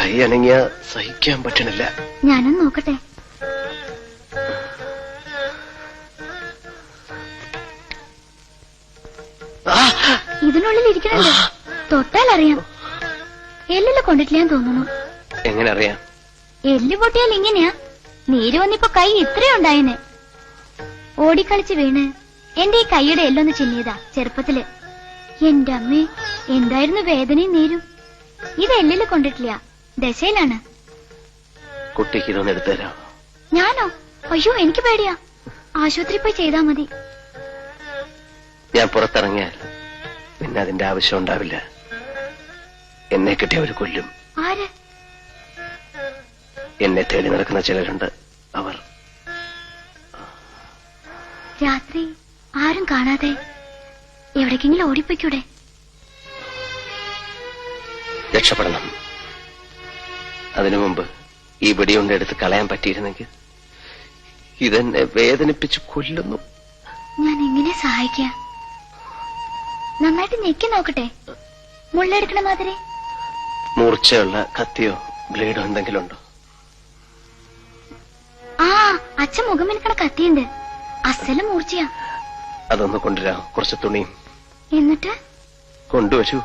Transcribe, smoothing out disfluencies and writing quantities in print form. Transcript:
കൈ അനങ്ങിയ സഹിക്കാൻ പറ്റണില്ല. ഞാനൊന്ന് നോക്കട്ടെ. ഇതിനുള്ളിൽ ഇരിക്കണല്ലോ, തൊട്ടാൽ അറിയാം. എല്ലില് കൊണ്ടിട്ടില്ലാന്ന് തോന്നുന്നു. എങ്ങനെ അറിയാം? എല്ല് പൊട്ടിയാൽ ഇങ്ങനെയാ. നീര് വന്നിപ്പോ കൈ ഇത്രയുണ്ടായിന്. ഓടിക്കളിച്ച് വീണ് എന്റെ ഈ കൈയുടെ എല്ലൊന്ന് ചിന്നിയതാ ചെറുപ്പത്തില്. എന്റെ അമ്മേ, എന്തായിരുന്നു വേദനയും നീരും. ഇത് എല്ലില് കൊണ്ടിട്ടില്ല, ദശയിലാണ്. കുട്ടിക്ക് ഇതൊന്ന് എടുത്തുതരാം. ഞാനോ? അയ്യോ, എനിക്ക് പേടിയാ. ആശുപത്രി പോയി ചെയ്താ മതി. ഞാൻ പുറത്തിറങ്ങിയാൽ പിന്നെ അതിന്റെ ആവശ്യം ഉണ്ടാവില്ല. എന്നെ കിട്ടിയ അവർ കൊല്ലും. ആര്? എന്നെ തേടി നടക്കുന്ന ചിലരുണ്ട്. അവർ രാത്രി ആരും കാണാതെ എവിടേക്കെങ്കിലും ഓടിപ്പോയിക്കൂടെ? രക്ഷപ്പെടണം. അതിനു മുമ്പ് ഈ വെടിയുണ്ട എടുത്ത് കളയാൻ പറ്റിയിരുന്നെങ്കിൽ. ഇതെന്നെ വേദനിപ്പിച്ച് കൊല്ലുന്നു. ഞാൻ എങ്ങനെ സഹായിക്കാം? നന്നായിട്ട് ഞെക്കി നോക്കട്ടെ, മുള്ളെടുക്കണ മാതിരി. മൂർച്ചയുള്ള കത്തിയോ ബ്ലേഡോ എന്തെങ്കിലും ഉണ്ടോ? ആ, അച്ഛൻ മുഖം മിനുക്കണ കത്തിയുണ്ട്, അസല് മൂർച്ചയാ. അതൊന്ന് കൊണ്ടുവരാം. കുറച്ച് തുണിയും എന്നിട്ട് കൊണ്ടുവരൂ.